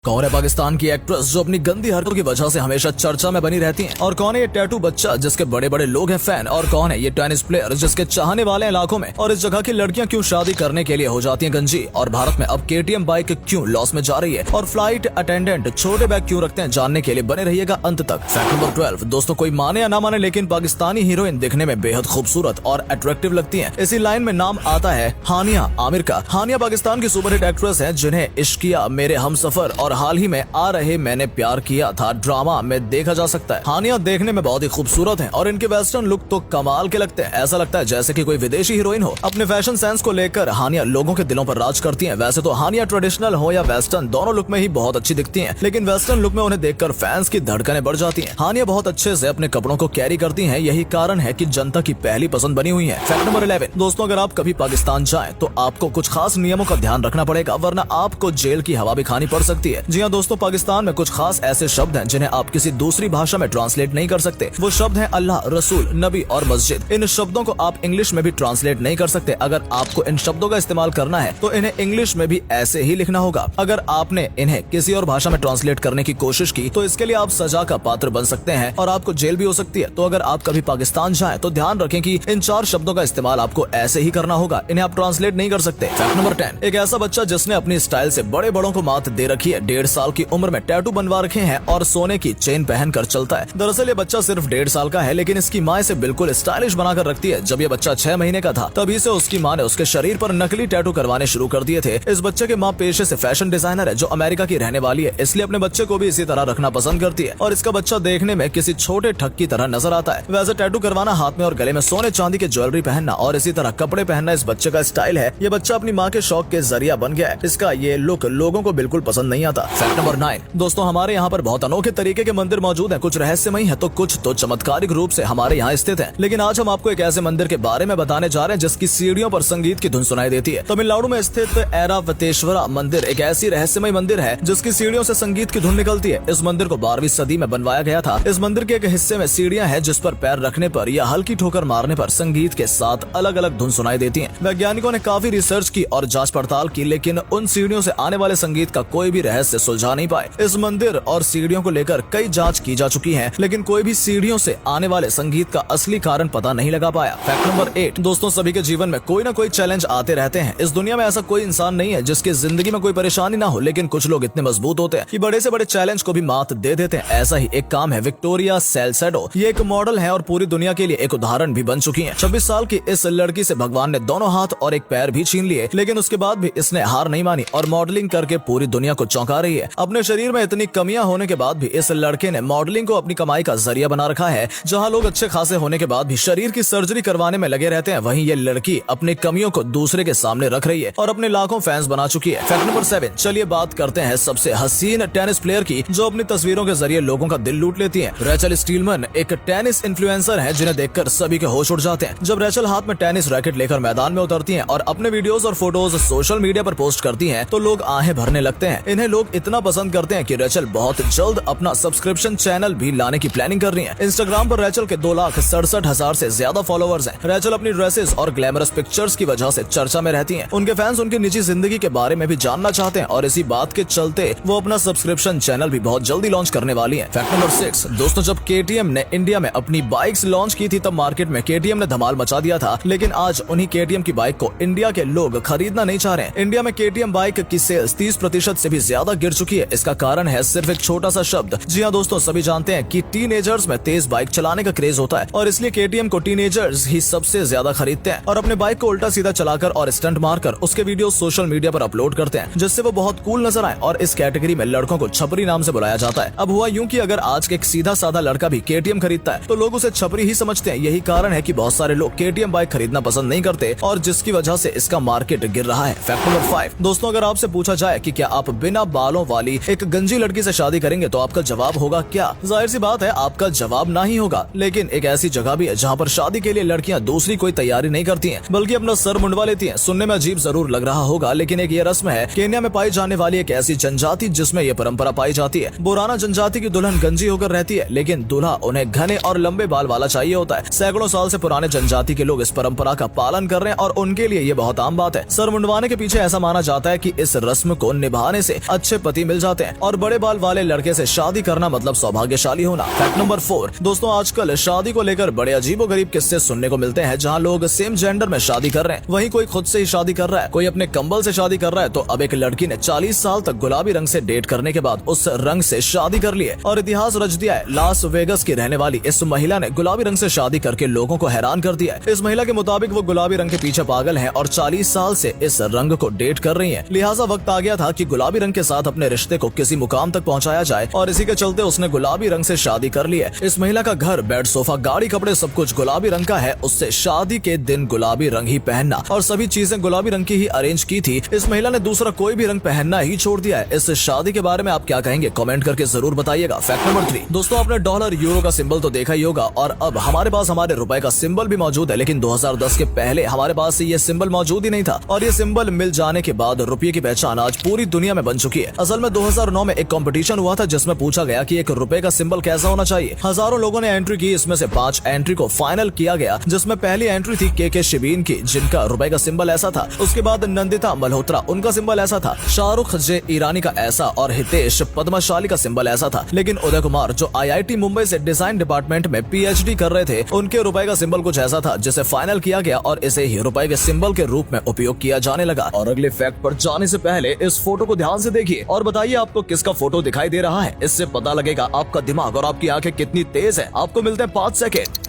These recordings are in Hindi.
कौन है पाकिस्तान की एक्ट्रेस जो अपनी गंदी हरकतों की वजह से हमेशा चर्चा में बनी रहती हैं? और कौन है ये टैटू बच्चा जिसके बड़े बड़े लोग हैं फैन? और कौन है ये टेनिस प्लेयर जिसके चाहने वाले हैं लाखों में? और इस जगह की लड़कियां क्यों शादी करने के लिए हो जाती हैं गंजी? और भारत में अब KTM बाइक क्यों लॉस में जा रही है? और फ्लाइट अटेंडेंट छोटे बैग क्यों रखते हैं? जानने के लिए बने रहिएगा अंत तक। फैक्ट नंबर 12 दोस्तों, कोई माने या ना माने लेकिन पाकिस्तानी हीरोइन दिखने में बेहद खूबसूरत और अट्रैक्टिव लगती है। इसी लाइन में नाम आता है हानिया आमिर का। हानिया पाकिस्तान की सुपरहिट एक्ट्रेस है जिन्हें इश्किया, मेरे हमसफर और हाल ही में रहे मैंने प्यार किया था ड्रामा में देखा जा सकता है। हानिया देखने में बहुत ही खूबसूरत हैं और इनके वेस्टर्न लुक तो कमाल के लगते हैं। ऐसा लगता है जैसे कि कोई विदेशी हीरोइन हो। अपने फैशन सेंस को लेकर हानिया लोगों के दिलों पर राज करती हैं। वैसे तो हानिया ट्रेडिशनल हो या वेस्टर्न दोनों लुक में ही बहुत अच्छी दिखती हैं, लेकिन वेस्टर्न लुक में उन्हें देखकर फैंस की धड़कनें बढ़ जाती हैं। हानिया बहुत अच्छे से अपने कपड़ों को कैरी करती हैं, यही कारण है कि जनता की पहली पसंद बनी हुई है। फैक्ट नंबर 11 दोस्तों, अगर आप कभी पाकिस्तान जाएं तो आपको कुछ खास नियमों का ध्यान रखना पड़ेगा, वरना आपको जेल की हवा भी खानी पड़ सकती है। जी हाँ दोस्तों, पाकिस्तान में कुछ खास ऐसे शब्द हैं जिन्हें आप किसी दूसरी भाषा में ट्रांसलेट नहीं कर सकते। वो शब्द हैं अल्लाह, रसूल, नबी और मस्जिद। इन शब्दों को आप इंग्लिश में भी ट्रांसलेट नहीं कर सकते। अगर आपको इन शब्दों का इस्तेमाल करना है तो इन्हें इंग्लिश में भी ऐसे ही लिखना होगा। अगर आपने इन्हें किसी और भाषा में ट्रांसलेट करने की कोशिश की तो इसके लिए आप सजा का पात्र बन सकते हैं और आपको जेल भी हो सकती है। तो अगर आप कभी पाकिस्तान जाएं तो ध्यान रखें कि इन 4 शब्दों का इस्तेमाल आपको ऐसे ही करना होगा, इन्हें आप ट्रांसलेट नहीं कर सकते। फैक्ट नंबर 10 एक ऐसा बच्चा जिसने अपनी स्टाइल से बड़े बड़ों को मात दे रखी है। 1.5 साल की उम्र में टैटू बनवा रखे हैं और सोने की चेन पहनकर चलता है। दरअसल ये बच्चा सिर्फ 1.5 साल का है, लेकिन इसकी माँ इसे बिल्कुल स्टाइलिश बनाकर रखती है। जब ये बच्चा 6 महीने का था तभी से उसकी माँ ने उसके शरीर पर नकली टैटू करवाने शुरू कर दिए थे। इस बच्चे के माँ पेशे से फैशन डिजाइनर है जो अमेरिका की रहने वाली है, इसलिए अपने बच्चे को भी इसी तरह रखना पसंद करती है। और इसका बच्चा देखने में किसी छोटे ठग की तरह नजर आता है। वैसे टैटू करवाना, हाथ में और गले में सोने चांदी की ज्वेलरी पहनना और इसी तरह कपड़े पहनना इस बच्चे का स्टाइल है। ये बच्चा अपनी माँ के शौक के जरिया बन गया है। इसका ये लुक लोगों को बिल्कुल पसंद नहीं आता। फैक्ट नंबर 9 दोस्तों, हमारे यहाँ पर बहुत अनोखे तरीके के मंदिर मौजूद हैं। कुछ रहस्यमयी है तो कुछ तो चमत्कारिक रूप से हमारे यहाँ स्थित हैं। लेकिन आज हम आपको एक ऐसे मंदिर के बारे में बताने जा रहे हैं जिसकी सीढ़ियों पर संगीत की धुन सुनाई देती है। तमिलनाडु में स्थित ऐरावतेश्वरा मंदिर एक ऐसी रहस्यमय मंदिर है जिसकी सीढ़ियों से संगीत की धुन निकलती है। इस मंदिर को 12वीं सदी में बनवाया गया था। इस मंदिर के एक हिस्से में सीढ़ियां हैं जिस पर पैर रखने पर या हल्की ठोकर मारने पर संगीत के साथ अलग अलग धुन सुनाई देती है। वैज्ञानिकों ने काफी रिसर्च की और जांच पड़ताल की, लेकिन उन सीढ़ियों से आने वाले संगीत का कोई भी रहस्य सुलझा नहीं पाए। इस मंदिर और सीढ़ियों को लेकर कई जांच की जा चुकी है, लेकिन कोई भी सीढ़ियों से आने वाले संगीत का असली कारण पता नहीं लगा पाया। फैक्ट नंबर 8 दोस्तों, सभी के जीवन में कोई ना कोई चैलेंज आते रहते हैं। इस दुनिया में ऐसा कोई इंसान नहीं है जिसकी जिंदगी में कोई परेशानी ना हो, लेकिन कुछ लोग इतने मजबूत होते हैं कि बड़े से बड़े चैलेंज को भी मात दे देते हैं। ऐसा ही एक काम है विक्टोरिया सेल्साडो। ये एक मॉडल है और पूरी दुनिया के लिए एक उदाहरण भी बन चुकी है। 26 साल की इस लड़की से भगवान ने दोनों हाथ और एक पैर भी छीन लिए, लेकिन उसके बाद भी इसने हार नहीं मानी और मॉडलिंग करके पूरी दुनिया को चौंका रही है। अपने शरीर में इतनी कमियां होने के बाद भी इस लड़के ने मॉडलिंग को अपनी कमाई का जरिया बना रखा है। जहां लोग अच्छे खासे होने के बाद भी शरीर की सर्जरी करवाने में लगे रहते हैं, वहीं ये लड़की अपनी कमियों को दूसरे के सामने रख रही है और अपने लाखों फैंस बना चुकी है। फैक्ट नंबर 7 चलिए बात करते हैं सबसे हसीन टेनिस प्लेयर की जो अपनी तस्वीरों के जरिए लोगों का दिल लूट लेती है। रेचल स्टीलमैन एक टेनिस इन्फ्लुएंसर है जिन्हें देखकर सभी के होश उड़ जाते हैं। जब रेचल हाथ में टेनिस रैकेट लेकर मैदान में उतरती हैं और अपने वीडियोस और फोटोज सोशल मीडिया पर पोस्ट करती हैं तो लोग आहें भरने लगते हैं। इन्हें लोग इतना पसंद करते हैं कि रेचल बहुत जल्द अपना सब्सक्रिप्शन चैनल भी लाने की प्लानिंग कर रही है। इंस्टाग्राम पर रेचल के 2,67,000 से ज्यादा फॉलोअर्स हैं। रेचल अपनी ड्रेसेस और ग्लैमरस पिक्चर्स की वजह से चर्चा में रहती हैं। उनके फैंस उनकी निजी जिंदगी के बारे में भी जानना चाहते हैं और इसी बात के चलते वो अपना सब्सक्रिप्शन चैनल भी बहुत जल्दी लॉन्च करने वाली है। फैक्ट नंबर 6 दोस्तों, जब KTM ने इंडिया में अपनी बाइक्स लॉन्च की थी तब मार्केट में KTM ने धमाल मचा दिया था, लेकिन आज उन्हीं KTM की बाइक को इंडिया के लोग खरीदना नहीं चाह रहे हैं। इंडिया में KTM बाइक की सेल्स 30% से भी ज्यादा गिर चुकी है। इसका कारण है सिर्फ एक छोटा सा शब्द। जी हाँ दोस्तों, सभी जानते हैं कि टीनेजर्स में तेज बाइक चलाने का क्रेज होता है और इसलिए KTM को टीनेजर्स ही सबसे ज्यादा खरीदते हैं और अपने बाइक को उल्टा सीधा चलाकर और स्टंट मारकर उसके वीडियो सोशल मीडिया पर अपलोड करते हैं जिससे वो बहुत कूल नजर आए। और इस कैटेगरी में लड़कों को छपरी नाम से बुलाया जाता है। अब हुआ यूं कि अगर आज के एक सीधा साधा लड़का भी KTM खरीदता है तो लोग उसे छपरी ही समझते हैं। यही कारण है कि बहुत सारे लोग KTM बाइक खरीदना पसंद नहीं करते और जिसकी वजह से इसका मार्केट गिर रहा है। फैक्ट नंबर 5 दोस्तों, अगर आपसे पूछा जाए कि क्या आप बिना बालों वाली एक गंजी लड़की से शादी करेंगे तो आपका जवाब होगा क्या? जाहिर सी बात है आपका जवाब ना ही होगा, लेकिन एक ऐसी जगह भी है जहाँ पर शादी के लिए लड़कियाँ दूसरी कोई तैयारी नहीं करती हैं, बल्कि अपना सर मुंडवा लेती हैं। सुनने में अजीब जरूर लग रहा होगा, लेकिन एक ये रस्म है केन्या में पाई जाने वाली एक ऐसी जनजाति जिसमें ये परंपरा पाई जाती है। बोराना जनजाति की दुल्हन गंजी होकर रहती है, लेकिन दूल्हा उन्हें घने और लंबे बाल वाला चाहिए होता है। सैकड़ों साल से पुराने जनजाति के लोग इस परंपरा का पालन कर रहे हैं और उनके लिए ये बहुत आम बात है। सर मुंडवाने के पीछे ऐसा माना जाता है कि इस रस्म को निभाने से अच्छे अच्छे पति मिल जाते हैं और बड़े बाल वाले लड़के से शादी करना मतलब सौभाग्यशाली होना। फैक्ट नंबर 4 दोस्तों, आजकल शादी को लेकर बड़े अजीबोगरीब किस्से सुनने को मिलते हैं, जहाँ लोग सेम जेंडर में शादी कर रहे हैं, वहीं कोई खुद से ही शादी कर रहा है, कोई अपने कंबल से शादी कर रहा है। तो अब एक लड़की ने 40 साल तक गुलाबी रंग से डेट करने के बाद उस रंग से शादी कर ली है और इतिहास रच दिया है। लास वेगस की रहने वाली इस महिला ने गुलाबी रंग से शादी करके लोगों को हैरान कर दिया है। इस महिला के मुताबिक वो गुलाबी रंग के पीछे पागल है और 40 साल से इस रंग को डेट कर रही है। लिहाजा वक्त आ गया था कि गुलाबी रंग के साथ अपने रिश्ते को किसी मुकाम तक पहुंचाया जाए और इसी के चलते उसने गुलाबी रंग से शादी कर ली है। इस महिला का घर, बेड, सोफा, गाड़ी, कपड़े सब कुछ गुलाबी रंग का है। उससे शादी के दिन गुलाबी रंग ही पहनना और सभी चीजें गुलाबी रंग की ही अरेंज की थी। इस महिला ने दूसरा कोई भी रंग पहनना ही छोड़ दिया है। इस शादी के बारे में आप क्या कहेंगे, कमेंट करके जरूर बताइएगा। फैक्ट नंबर 3 दोस्तों, आपने डॉलर यूरो का सिंबल तो देखा ही होगा और अब हमारे पास हमारे रुपए का सिंबल भी मौजूद है, लेकिन 2010 के पहले हमारे पास ये सिंबल मौजूद ही नहीं था और ये सिंबल मिल जाने के बाद रुपये की पहचान आज पूरी दुनिया में बन चुकी है। असल में 2009 में एक कंपटीशन हुआ था जिसमें पूछा गया कि एक रुपए का सिंबल कैसा होना चाहिए। हजारों लोगों ने एंट्री की, इसमें से 5 एंट्री को फाइनल किया गया, जिसमें पहली एंट्री थी के शिबीन की, जिनका रुपए का सिंबल ऐसा था। उसके बाद नंदिता मल्होत्रा, उनका सिंबल ऐसा था। शाहरुख जे ईरानी का ऐसा और हितेश पद्मशाली का सिंबल ऐसा था। लेकिन उदय कुमार जो IIT मुंबई से डिजाइन डिपार्टमेंट में PhD कर रहे थे, उनके रुपए का सिंबल कुछ ऐसा था, जिसे फाइनल किया गया और इसे ही रुपए के सिंबल के रूप में उपयोग किया जाने लगा। और अगले फैक्ट पर जाने से पहले इस फोटो को ध्यान से देखिए और बताइए आपको किसका फोटो दिखाई दे रहा है। इससे पता लगेगा आपका दिमाग और आपकी आंखें कितनी तेज है। आपको मिलते हैं 5 सेकेंड।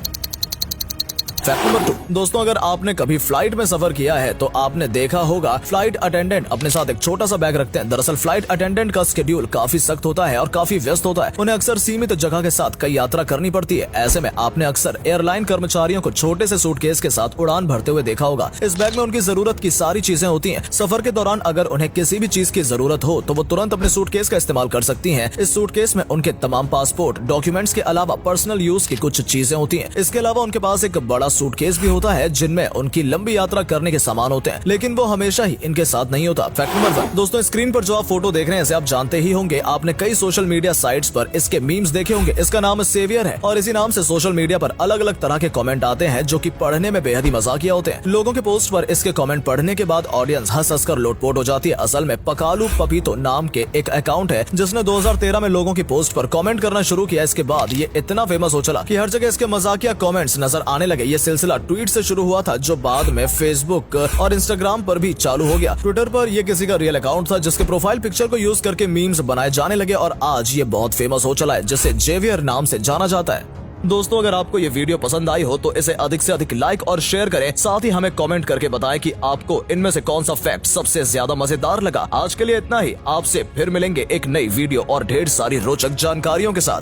फैक्ट नंबर 2 दोस्तों, अगर आपने कभी फ्लाइट में सफर किया है तो आपने देखा होगा फ्लाइट अटेंडेंट अपने साथ एक छोटा सा बैग रखते हैं। दरअसल फ्लाइट अटेंडेंट का शेड्यूल काफी सख्त होता है और काफी व्यस्त होता है। उन्हें अक्सर सीमित जगह के साथ कई यात्रा करनी पड़ती है। ऐसे में आपने अक्सर एयरलाइन कर्मचारियों को छोटे से सूटकेस के साथ उड़ान भरते हुए देखा होगा। इस बैग में उनकी जरूरत की सारी चीजें होती है। सफर के दौरान अगर उन्हें किसी भी चीज की जरूरत हो तो वो तुरंत अपने सूटकेस का इस्तेमाल कर सकती है। इस सूटकेस में उनके तमाम पासपोर्ट, डॉक्यूमेंट्स के अलावा पर्सनल यूज की कुछ चीजें होती है। इसके अलावा उनके पास एक बड़ा सूटकेस भी होता है जिनमें उनकी लंबी यात्रा करने के सामान होते हैं, लेकिन वो हमेशा ही इनके साथ नहीं होता। फैक्ट नंबर 1 दोस्तों, स्क्रीन पर जो आप फोटो देख रहे हैं इसे आप जानते ही होंगे। आपने कई सोशल मीडिया साइट्स पर इसके मीम्स देखे होंगे। इसका नाम सेवियर है और इसी नाम से सोशल मीडिया पर अलग अलग तरह के कमेंट आते हैं जो कि पढ़ने में बेहद ही मजाकिया होते हैं। लोगों के पोस्ट पर इसके कमेंट पढ़ने के बाद ऑडियंस हंस हंस कर लोटपोट हो जाती है। असल में पकालू पपीतो नाम के एक अकाउंट है जिसने 2013 में लोगों की पोस्ट पर कमेंट करना शुरू किया। इसके बाद ये इतना फेमस हो चला कि हर जगह इसके मजाकिया कमेंट्स नजर आने लगे। ये सिलसिला ट्वीट से शुरू हुआ था जो बाद में फेसबुक और इंस्टाग्राम पर भी चालू हो गया। ट्विटर पर ये किसी का रियल अकाउंट था जिसके प्रोफाइल पिक्चर को यूज करके मीम्स बनाए जाने लगे और आज ये बहुत फेमस हो चला है, जिसे जेवियर नाम से जाना जाता है। दोस्तों, अगर आपको ये वीडियो पसंद आई हो तो इसे अधिक से अधिक लाइक और शेयर करें। साथ ही हमें कमेंट करके बताएं कि आपको इनमें से कौन सा फैक्ट सबसे ज्यादा मजेदार लगा। आज के लिए इतना ही। आपसे फिर मिलेंगे एक नई वीडियो और ढेर सारी रोचक जानकारियों के साथ।